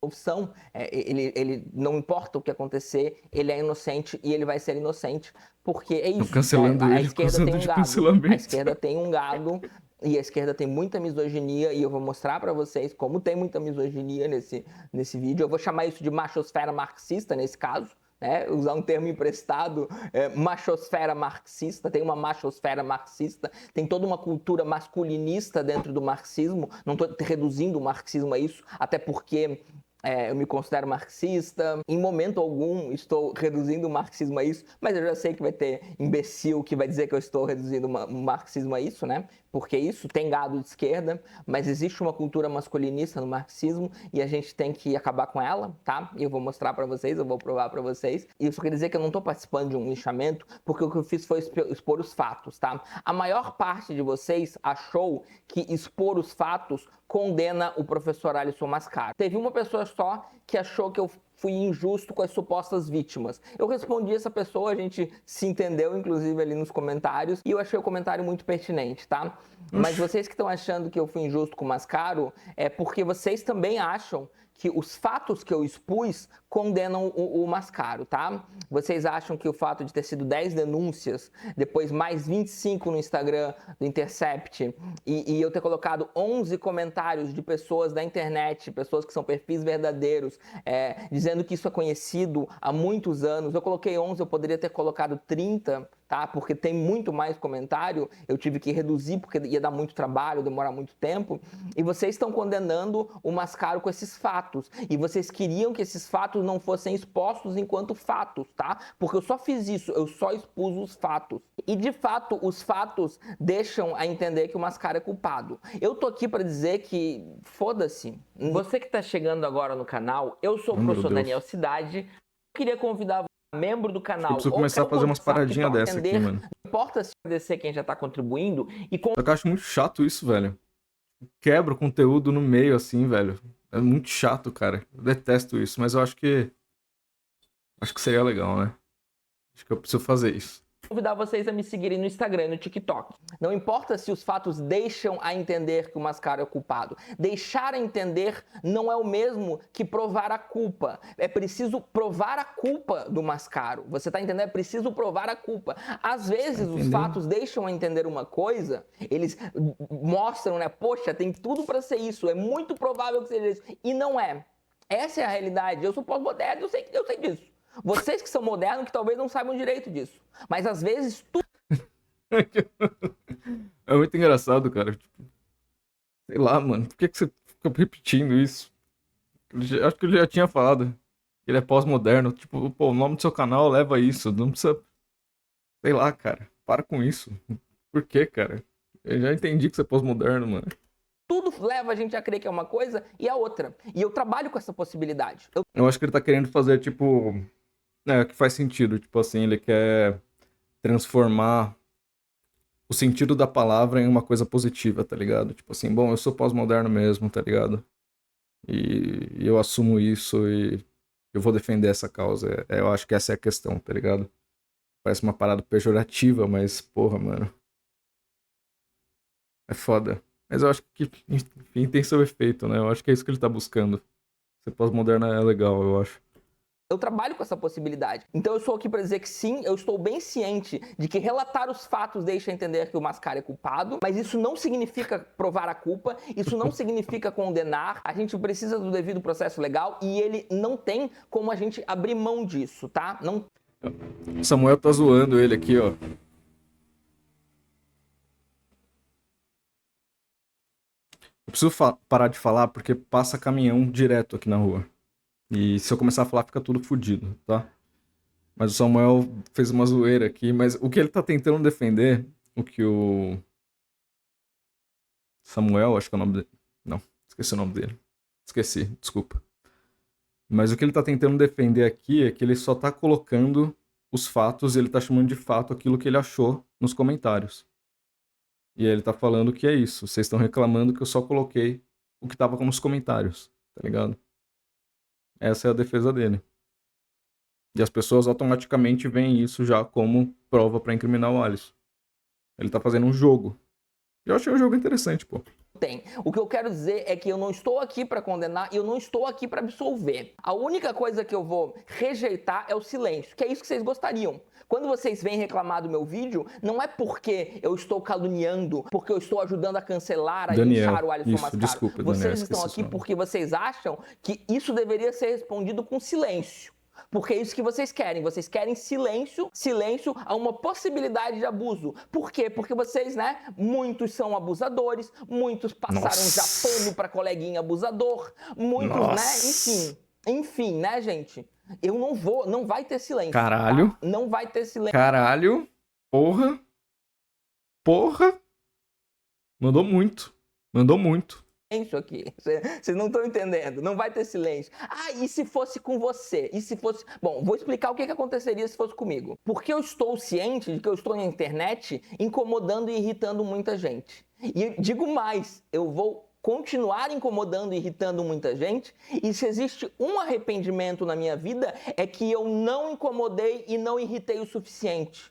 [SPEAKER 3] opção, ele não importa o que acontecer, ele é inocente e ele vai ser inocente, porque é isso.
[SPEAKER 1] Cancelando
[SPEAKER 3] a
[SPEAKER 1] ele,
[SPEAKER 3] esquerda
[SPEAKER 1] acusando
[SPEAKER 3] tem um
[SPEAKER 1] de
[SPEAKER 3] gado,
[SPEAKER 1] cancelamento.
[SPEAKER 3] a esquerda tem um gado e a esquerda tem muita misoginia, e eu vou mostrar para vocês como tem muita misoginia nesse vídeo. Eu vou chamar isso de machosfera marxista nesse caso, né? Usar um termo emprestado, machosfera marxista. Tem uma machosfera marxista, tem toda uma cultura masculinista dentro do marxismo. Não estou reduzindo o marxismo a isso, até porque eu me considero marxista. Em momento algum estou reduzindo o marxismo a isso, mas eu já sei que vai ter imbecil que vai dizer que eu estou reduzindo o marxismo a isso, né? Porque isso tem gado de esquerda, mas existe uma cultura masculinista no marxismo e a gente tem que acabar com ela, tá? E eu vou mostrar para vocês, eu vou provar para vocês. E isso quer dizer que eu não estou participando de um linchamento, porque o que eu fiz foi expor os fatos, tá? A maior parte de vocês achou que expor os fatos condena o professor Alisson Mascaro. Teve uma pessoa só que achou que eu fui injusto com as supostas vítimas. Eu respondi essa pessoa, a gente se entendeu, inclusive, ali nos comentários, e eu achei o comentário muito pertinente, tá? Mas vocês que estão achando que eu fui injusto com o Mascaro, é porque vocês também acham que os fatos que eu expus condenam o Mascaro, tá? Vocês acham que o fato de ter sido 10 denúncias, depois mais 25 no Instagram do Intercept, e eu ter colocado 11 comentários de pessoas da internet, pessoas que são perfis verdadeiros, dizendo que isso é conhecido há muitos anos. Eu coloquei 11, eu poderia ter colocado 30, tá? Porque tem muito mais comentário, eu tive que reduzir porque ia dar muito trabalho, demorar muito tempo, e vocês estão condenando o Mascaro com esses fatos, e vocês queriam que esses fatos não fossem expostos enquanto fatos, tá? Porque eu só fiz isso, eu só expus os fatos. E de fato, os fatos deixam a entender que o Mascaro é culpado. Eu tô aqui para dizer que, foda-se. Você que tá chegando agora no canal, eu sou o professor Daniel Cidade, eu queria convidar membro do canal.
[SPEAKER 1] Eu preciso começar a fazer umas paradinhas dessa aqui, mano.
[SPEAKER 3] Não importa se agradecer quem já tá contribuindo e
[SPEAKER 1] Só que eu acho muito chato isso, velho. Quebra o conteúdo no meio, assim, velho. É muito chato, cara. Eu detesto isso, mas eu acho que seria legal, né? Acho que eu preciso fazer isso.
[SPEAKER 3] Convidar vocês a me seguirem no Instagram e no TikTok. Não importa se os fatos deixam a entender que o Mascaro é culpado. Deixar a entender não é o mesmo que provar a culpa. É preciso provar a culpa do Mascaro. Você tá entendendo? É preciso provar a culpa. Às vezes os fatos deixam a entender uma coisa, eles mostram, né? Poxa, tem tudo para ser isso, é muito provável que seja isso. E não é. Essa é a realidade. Eu sou pós-moderno, eu sei disso. Vocês que são modernos, que talvez não saibam direito disso. Mas às vezes tudo...
[SPEAKER 1] É muito engraçado, cara. Tipo, sei lá, mano. Por que você fica repetindo isso? Acho que eu já tinha falado. Ele é pós-moderno. Tipo, pô, o nome do seu canal leva isso. Não precisa... Sei lá, cara. Para com isso. Por que, cara? Eu já entendi que você é pós-moderno, mano.
[SPEAKER 3] Tudo leva a gente a crer que é uma coisa e a outra. E eu trabalho com essa possibilidade.
[SPEAKER 1] Eu acho que ele tá querendo fazer, tipo... que faz sentido. Tipo assim, ele quer transformar o sentido da palavra em uma coisa positiva, tá ligado? Tipo assim, bom, eu sou pós-moderno mesmo, tá ligado? E eu assumo isso e eu vou defender essa causa. Eu acho que essa é a questão, tá ligado? Parece uma parada pejorativa, mas, porra, mano. É foda. Mas eu acho que, enfim, tem seu efeito, né? Eu acho que é isso que ele tá buscando. Ser pós-moderno é legal, eu acho.
[SPEAKER 3] Eu trabalho com essa possibilidade. Então eu sou aqui para dizer que sim, eu estou bem ciente de que relatar os fatos deixa entender que o Mascaro é culpado, mas isso não significa provar a culpa, isso não significa condenar. A gente precisa do devido processo legal e ele não tem como a gente abrir mão disso, tá? Não.
[SPEAKER 1] Samuel tá zoando ele aqui, ó. Eu preciso parar de falar porque passa caminhão direto aqui na rua. E se eu começar a falar, fica tudo fodido, tá? Mas o Samuel fez uma zoeira aqui. Mas o que ele tá tentando defender, o que o Samuel, acho que é o nome dele. Não, esqueci o nome dele. Esqueci, desculpa. Mas o que ele tá tentando defender aqui é que ele só tá colocando os fatos e ele tá chamando de fato aquilo que ele achou nos comentários. E aí ele tá falando que é isso. Vocês estão reclamando que eu só coloquei o que tava nos comentários, tá ligado? Essa é a defesa dele. E as pessoas automaticamente veem isso já como prova pra incriminar o Alisson. Ele tá fazendo um jogo. Eu achei um jogo interessante, pô.
[SPEAKER 3] Tem. O que eu quero dizer é que eu não estou aqui para condenar e eu não estou aqui para absolver. A única coisa que eu vou rejeitar é o silêncio, que é isso que vocês gostariam. Quando vocês vêm reclamar do meu vídeo, não é porque eu estou caluniando, porque eu estou ajudando a cancelar, a linchar o Alisson Mascaro.
[SPEAKER 1] Desculpa,
[SPEAKER 3] vocês
[SPEAKER 1] Daniel,
[SPEAKER 3] estão aqui porque vocês acham que isso deveria ser respondido com silêncio. Porque é isso que vocês querem silêncio a uma possibilidade de abuso. Por quê? Porque vocês, né, muitos são abusadores, muitos passaram já pano pra coleguinha abusador, muitos, né, enfim, né, gente? Eu não vai ter silêncio.
[SPEAKER 1] Caralho.
[SPEAKER 3] Tá? Não vai ter silêncio.
[SPEAKER 1] Caralho. Porra. Mandou muito.
[SPEAKER 3] Silêncio aqui. Vocês não estão entendendo. Não vai ter silêncio. Ah, e se fosse com você? E se fosse... Bom, vou explicar o que aconteceria se fosse comigo. Porque eu estou ciente de que eu estou na internet incomodando e irritando muita gente. E digo mais, eu vou continuar incomodando e irritando muita gente, e se existe um arrependimento na minha vida, é que eu não incomodei e não irritei o suficiente.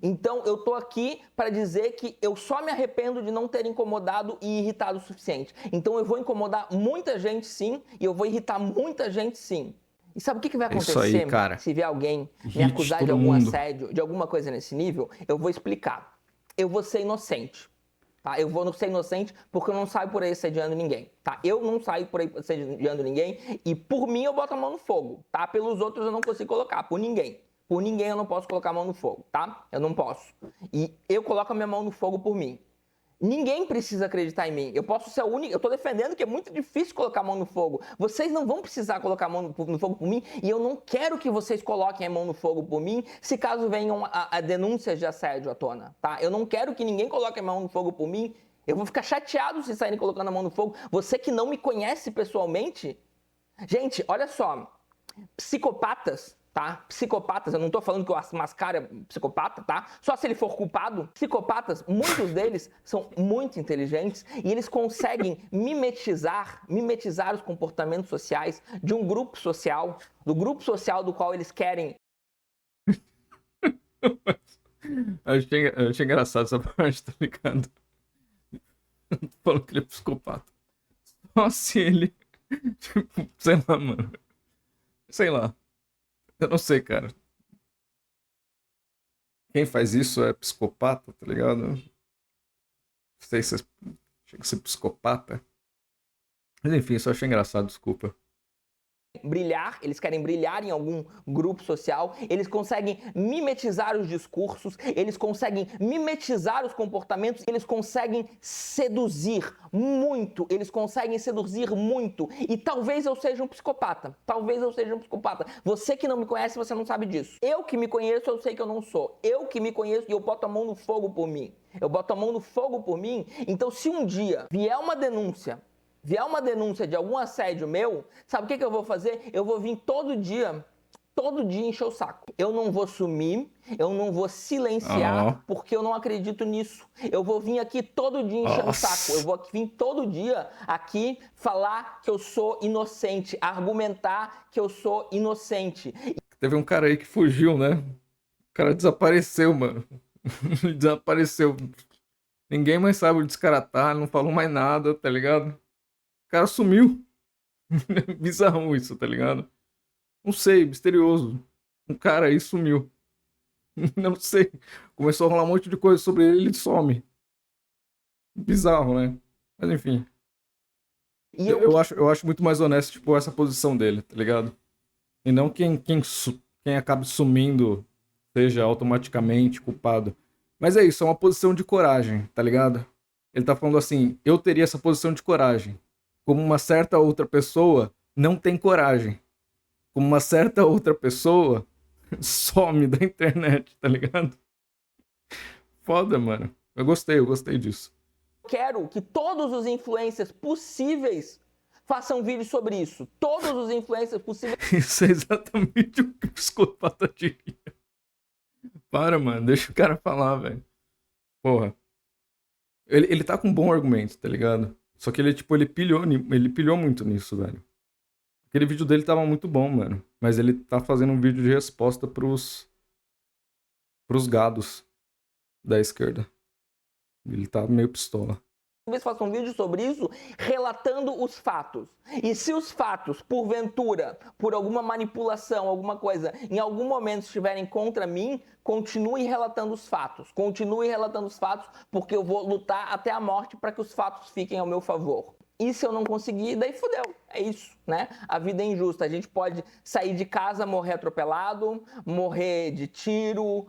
[SPEAKER 3] Então, eu tô aqui para dizer que eu só me arrependo de não ter incomodado e irritado o suficiente. Então, eu vou incomodar muita gente, sim, e eu vou irritar muita gente, sim. E sabe o que vai acontecer?
[SPEAKER 1] Isso aí, cara.
[SPEAKER 3] Se vier alguém me acusar de algum assédio, de alguma coisa nesse nível? Eu vou explicar. Eu vou ser inocente. Tá? Eu vou ser inocente porque eu não saio por aí assediando ninguém. Tá? Eu não saio por aí assediando ninguém e por mim eu boto a mão no fogo. Tá? Pelos outros eu não consigo colocar, por ninguém. Por ninguém eu não posso colocar a mão no fogo, tá? Eu não posso. E eu coloco a minha mão no fogo por mim. Ninguém precisa acreditar em mim. Eu posso ser a única... Eu tô defendendo que é muito difícil colocar a mão no fogo. Vocês não vão precisar colocar a mão no fogo por mim e eu não quero que vocês coloquem a mão no fogo por mim se caso venham a denúncias de assédio à tona, tá? Eu não quero que ninguém coloque a mão no fogo por mim. Eu vou ficar chateado se saírem colocando a mão no fogo. Você que não me conhece pessoalmente... Gente, olha só. Psicopatas... Tá? Psicopatas, eu não tô falando que o Mascaro é psicopata, tá? Só se ele for culpado. Psicopatas, muitos deles são muito inteligentes e eles conseguem mimetizar os comportamentos sociais de um grupo social, do grupo social do qual eles querem.
[SPEAKER 1] Eu achei engraçado essa parte, tá ligado? Tô falando que ele é psicopata. Só se ele... Tipo, sei lá, mano. Sei lá. Eu não sei, cara. Quem faz isso é psicopata, tá ligado? Não sei se chega a ser psicopata. Mas enfim, só achei engraçado, desculpa.
[SPEAKER 3] Eles querem brilhar em algum grupo social, eles conseguem mimetizar os discursos, eles conseguem mimetizar os comportamentos, eles conseguem seduzir muito, e talvez eu seja um psicopata, Você que não me conhece, você não sabe disso. Eu que me conheço, eu sei que eu não sou. Eu que me conheço e eu boto a mão no fogo por mim. Então se um dia vier uma denúncia de algum assédio meu, sabe o que eu vou fazer? Eu vou vir todo dia encher o saco. Eu não vou sumir, eu não vou silenciar, porque eu não acredito nisso. Eu vou vir aqui todo dia encher o saco. Eu vou vir todo dia aqui falar que eu sou inocente, argumentar que eu sou inocente.
[SPEAKER 1] Teve um cara aí que fugiu, né? O cara desapareceu, mano. Desapareceu. Ninguém mais sabe onde esse cara tá, não falou mais nada, tá ligado? O cara sumiu. Bizarrão isso, tá ligado? Não sei, misterioso. Um cara aí sumiu. Não sei. Começou a rolar um monte de coisa sobre ele e ele some. Bizarro, né? Mas enfim. Eu acho muito mais honesto, tipo, essa posição dele, tá ligado? E não quem acabe sumindo seja automaticamente culpado. Mas é isso, é uma posição de coragem, tá ligado? Ele tá falando assim, eu teria essa posição de coragem. Como uma certa outra pessoa não tem coragem. Como uma certa outra pessoa some da internet, tá ligado? Foda, mano. Eu gostei disso.
[SPEAKER 3] Quero que todos os influencers possíveis façam vídeo sobre isso. Todos os influencers possíveis.
[SPEAKER 1] Isso é exatamente o que o psicopata diria. Para, mano. Deixa o cara falar, velho. Porra. Ele tá com um bom argumento, tá ligado? Só que ele pilhou muito nisso, velho. Aquele vídeo dele tava muito bom, mano. Mas ele tá fazendo um vídeo de resposta pros gados da esquerda. Ele tá meio pistola.
[SPEAKER 3] Talvez faça um vídeo sobre isso, relatando os fatos. E se os fatos, porventura, por alguma manipulação, alguma coisa, em algum momento estiverem contra mim, continue relatando os fatos. Continue relatando os fatos, porque eu vou lutar até a morte para que os fatos fiquem ao meu favor. E se eu não conseguir, daí fudeu. É isso, né? A vida é injusta. A gente pode sair de casa, morrer atropelado, morrer de tiro,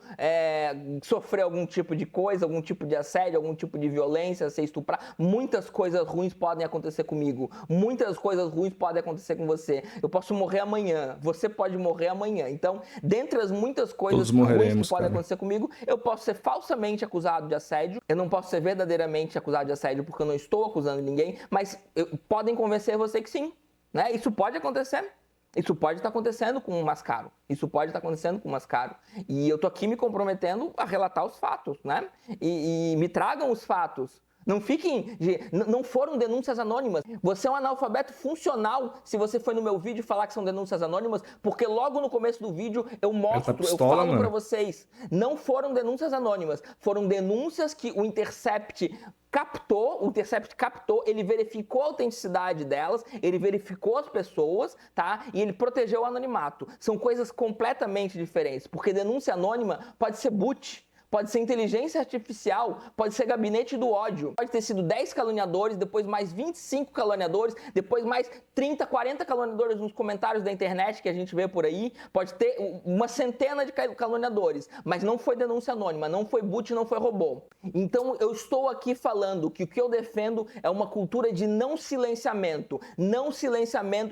[SPEAKER 3] sofrer algum tipo de coisa, algum tipo de assédio, algum tipo de violência, ser estuprado. Muitas coisas ruins podem acontecer comigo. Muitas coisas ruins podem acontecer com você. Eu posso morrer amanhã. Você pode morrer amanhã. Então, dentre as muitas coisas ruins que podem acontecer comigo, eu posso ser falsamente acusado de assédio. Eu não posso ser verdadeiramente acusado de assédio porque eu não estou acusando ninguém, mas podem convencer você que sim. Né? Isso pode acontecer. Isso pode estar acontecendo com o Mascaro. Isso pode estar acontecendo com o Mascaro. E eu tô aqui me comprometendo a relatar os fatos, né? E me tragam os fatos. Não fiquem... Não foram denúncias anônimas. Você é um analfabeto funcional se você foi no meu vídeo falar que são denúncias anônimas, porque logo no começo do vídeo eu mostro, eu falo pra vocês. Não foram denúncias anônimas. Foram denúncias que o Intercept captou, ele verificou a autenticidade delas, ele verificou as pessoas, tá? E ele protegeu o anonimato. São coisas completamente diferentes, porque denúncia anônima pode ser boot, pode ser inteligência artificial, pode ser gabinete do ódio. Pode ter sido 10 caluniadores, depois mais 25 caluniadores, depois mais 30, 40 caluniadores nos comentários da internet que a gente vê por aí. Pode ter uma centena de caluniadores, mas não foi denúncia anônima, não foi boot, não foi robô. Então eu estou aqui falando que o que eu defendo é uma cultura de não silenciamento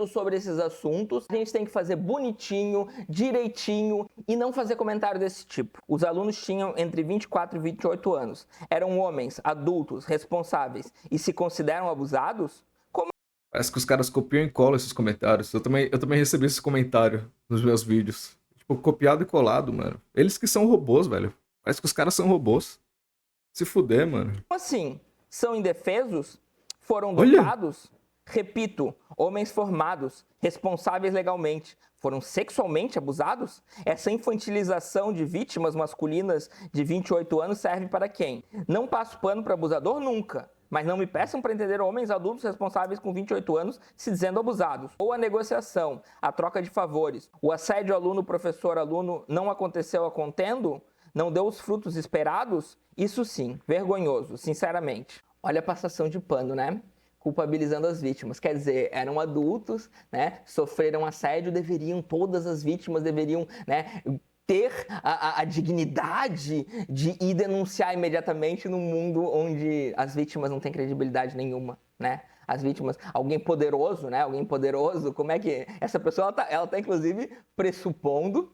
[SPEAKER 3] sobre esses assuntos. A gente tem que fazer bonitinho, direitinho e não fazer comentário desse tipo. Os alunos tinham entre 24 e 28 anos. Eram homens, adultos, responsáveis e se consideram abusados? Como?
[SPEAKER 1] Parece que os caras copiam e colam esses comentários. Eu também recebi esse comentário nos meus vídeos. Tipo, copiado e colado, mano. Eles que são robôs, velho. Parece que os caras são robôs. Se fuder, mano.
[SPEAKER 3] Como assim? São indefesos? Foram dotados? Repito, homens formados, responsáveis legalmente, foram sexualmente abusados? Essa infantilização de vítimas masculinas de 28 anos serve para quem? Não passo pano para abusador nunca, mas não me peçam para entender homens adultos responsáveis com 28 anos se dizendo abusados. Ou a negociação, a troca de favores, o assédio aluno-professor-aluno não aconteceu a contendo? Não deu os frutos esperados? Isso sim, vergonhoso, sinceramente. Olha a passação de pano, né? Culpabilizando as vítimas. Quer dizer, eram adultos, né? Sofreram assédio, todas as vítimas deveriam, né, ter a dignidade de ir denunciar imediatamente num mundo onde as vítimas não têm credibilidade nenhuma, né? As vítimas, alguém poderoso, né? Alguém poderoso, como é que... Essa pessoa, ela tá inclusive pressupondo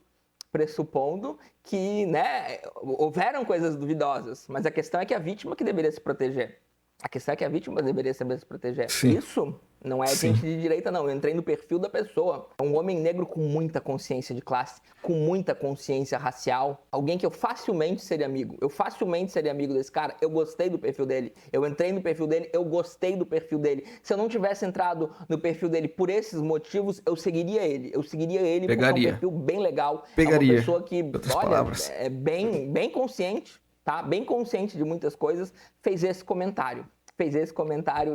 [SPEAKER 3] que, né, houveram coisas duvidosas, mas a questão é que a vítima que deveria se proteger. A questão é que a vítima deveria saber se proteger.
[SPEAKER 1] Sim.
[SPEAKER 3] Isso não é gente de direita, não. Eu entrei no perfil da pessoa. É um homem negro com muita consciência de classe, com muita consciência racial. Alguém que eu facilmente seria amigo. Eu facilmente seria amigo desse cara. Eu gostei do perfil dele. Eu entrei no perfil dele, eu gostei do perfil dele. Se eu não tivesse entrado no perfil dele por esses motivos, eu seguiria ele. Eu seguiria ele porque é um perfil bem legal. É uma pessoa que, olha, é bem consciente. Tá? Bem consciente de muitas coisas, fez esse comentário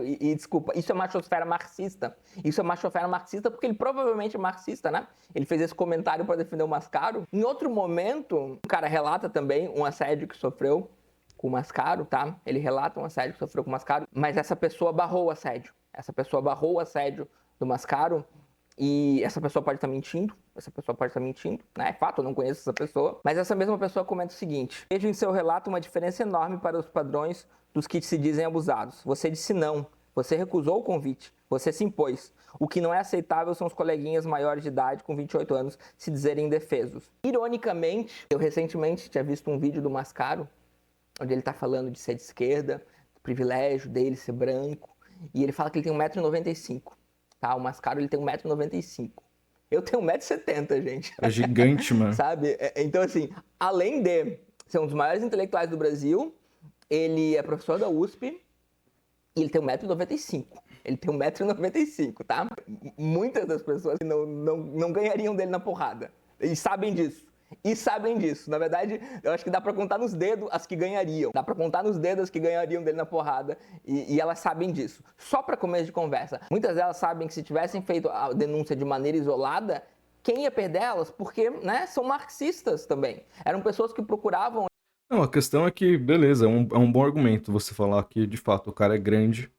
[SPEAKER 3] e desculpa, isso é machosfera marxista. Isso é machosfera marxista porque ele provavelmente é marxista, né? Ele fez esse comentário para defender o Mascaro. Em outro momento, o cara relata também um assédio que sofreu com o Mascaro, tá? Ele relata um assédio que sofreu com o Mascaro, mas essa pessoa barrou o assédio. Essa pessoa barrou o assédio do Mascaro. E essa pessoa pode estar mentindo, né? É fato, eu não conheço essa pessoa. Mas essa mesma pessoa comenta o seguinte: vejo em seu relato uma diferença enorme para os padrões dos que se dizem abusados. Você disse não, você recusou o convite, você se impôs. O que não é aceitável são os coleguinhas maiores de idade, com 28 anos, se dizerem indefesos. Ironicamente, eu recentemente tinha visto um vídeo do Mascaro, onde ele está falando de ser de esquerda, do privilégio dele ser branco, e ele fala que ele tem 1,95 m. Tá, o Mascaro ele tem 1,95 m. Eu tenho 1,70 m, gente.
[SPEAKER 1] É gigante, mano.
[SPEAKER 3] Sabe? Então, assim, além de ser um dos maiores intelectuais do Brasil, ele é professor da USP e ele tem 1,95 m. Ele tem 1,95 m, tá? Muitas das pessoas não ganhariam dele na porrada. E sabem disso. e sabem disso. Na verdade, eu acho que dá pra contar nos dedos as que ganhariam. Dá pra contar nos dedos as que ganhariam dele na porrada e elas sabem disso. Só pra começo de conversa. Muitas delas sabem que se tivessem feito a denúncia de maneira isolada, quem ia perder elas? Porque, né, são marxistas também. Eram pessoas que procuravam...
[SPEAKER 1] Não, a questão é que, beleza, é um bom argumento você falar que, de fato, o cara é grande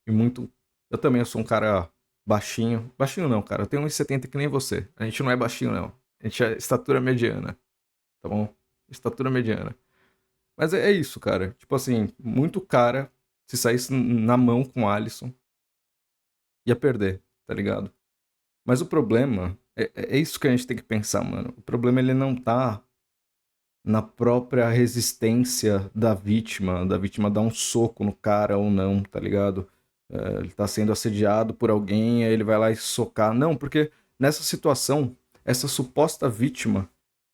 [SPEAKER 1] e muito... Eu também sou um cara baixinho. Baixinho não, cara. Eu tenho 1,70 que nem você. A gente não é baixinho, não. A gente é estatura mediana. Tá bom? Estatura mediana. Mas é isso, cara. Tipo assim, muito cara, se saísse na mão com o Alisson, ia perder, tá ligado? Mas o problema, é isso que a gente tem que pensar, mano. O problema, ele não tá na própria resistência da vítima dar um soco no cara ou não, tá ligado? Ele tá sendo assediado por alguém, aí ele vai lá e socar. Não, porque nessa situação, essa suposta vítima,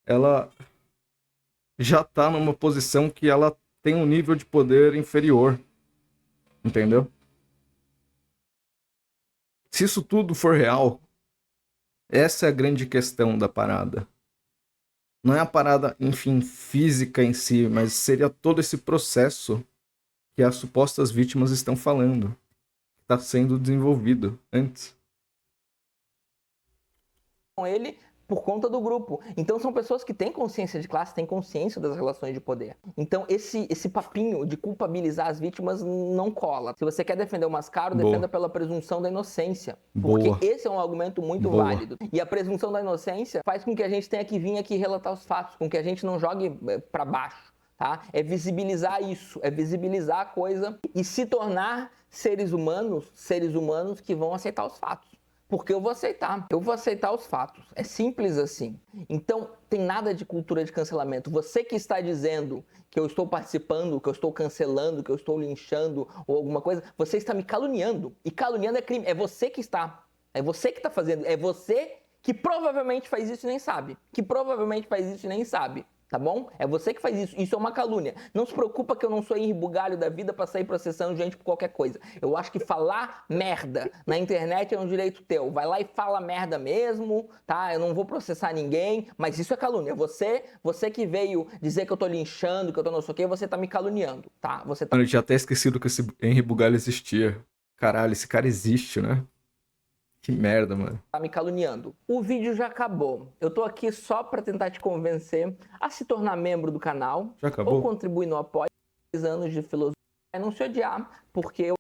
[SPEAKER 1] ela já tá numa posição que ela tem um nível de poder inferior, entendeu? Se isso tudo for real, essa é a grande questão da parada. Não é a parada, enfim, física em si, mas seria todo esse processo que as supostas vítimas estão falando, que está sendo desenvolvido antes.
[SPEAKER 3] Com ele por conta do grupo. Então são pessoas que têm consciência de classe, têm consciência das relações de poder. Então esse papinho de culpabilizar as vítimas não cola. Se você quer defender o Mascaro, defenda pela presunção da inocência. Porque esse é um argumento muito válido. E a presunção da inocência faz com que a gente tenha que vir aqui relatar os fatos, com que a gente não jogue para baixo. Tá? É visibilizar isso, é visibilizar a coisa e se tornar seres humanos que vão aceitar os fatos. Porque eu vou aceitar os fatos. É simples assim. Então, tem nada de cultura de cancelamento. Você que está dizendo que eu estou participando, que eu estou cancelando, que eu estou linchando ou alguma coisa, você está me caluniando. E caluniando é crime. É você que está fazendo. É você que provavelmente faz isso e nem sabe. Tá bom? É você que faz isso. Isso é uma calúnia. Não se preocupa que eu não sou Henri Bugalho da vida pra sair processando gente por qualquer coisa. Eu acho que falar merda na internet é um direito teu. Vai lá e fala merda mesmo, tá? Eu não vou processar ninguém, mas isso é calúnia. Você que veio dizer que eu tô linchando, que eu tô não sei o quê, você tá me caluniando, tá?
[SPEAKER 1] Eu tinha até esquecido que esse Henri Bugalho existia. Caralho, esse cara existe, né? Que merda, mano.
[SPEAKER 3] Tá me caluniando. O vídeo já acabou. Eu tô aqui só pra tentar te convencer a se tornar membro do canal.
[SPEAKER 1] Já acabou?
[SPEAKER 3] Ou contribuir no apoio. 10 anos de filosofia. Não se odiar, porque eu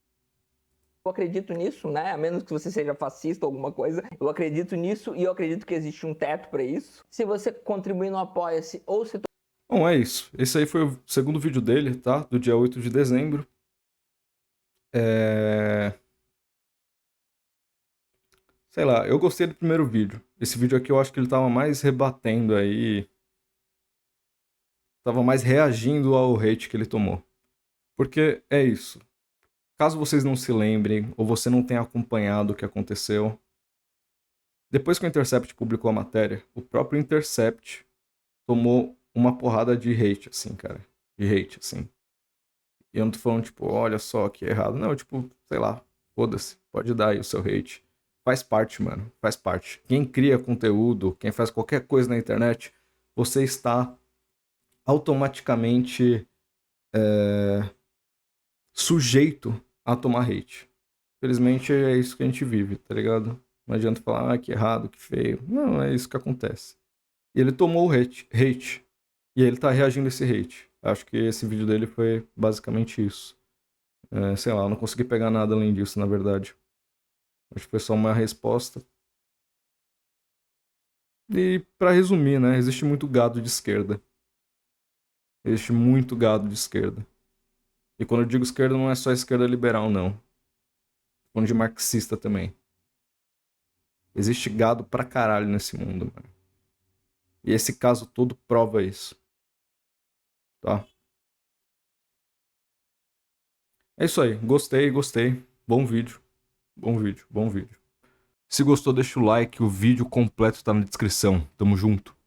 [SPEAKER 3] acredito nisso, né? A menos que você seja fascista ou alguma coisa. Eu acredito nisso e eu acredito que existe um teto pra isso. Se você contribuir no Apoia-se ou se...
[SPEAKER 1] Bom, é isso. Esse aí foi o segundo vídeo dele, tá? Do dia 8 de dezembro. Sei lá, eu gostei do primeiro vídeo. Esse vídeo aqui eu acho que ele tava mais rebatendo aí. Tava mais reagindo ao hate que ele tomou. Porque é isso. Caso vocês não se lembrem, ou você não tenha acompanhado o que aconteceu, depois que o Intercept publicou a matéria, o próprio Intercept tomou uma porrada de hate, assim, cara. De hate, assim. E eu não tô falando, tipo, olha só que errado. Não, tipo, sei lá, foda-se. Pode dar aí o seu hate. Faz parte, mano. Faz parte. Quem cria conteúdo, quem faz qualquer coisa na internet, você está automaticamente sujeito a tomar hate. Infelizmente é isso que a gente vive, tá ligado? Não adianta falar, que errado, que feio. Não, é isso que acontece. E ele tomou o hate. E ele tá reagindo a esse hate. Acho que esse vídeo dele foi basicamente isso. Sei lá, eu não consegui pegar nada além disso, na verdade. Acho que foi só uma resposta. E pra resumir, né? Existe muito gado de esquerda. Existe muito gado de esquerda. E quando eu digo esquerda, não é só esquerda liberal, não. Tô falando de marxista também. Existe gado pra caralho nesse mundo, mano. E esse caso todo prova isso. Tá? É isso aí. Gostei. Bom vídeo. Bom vídeo. Se gostou, deixa o like. O vídeo completo tá na descrição. Tamo junto.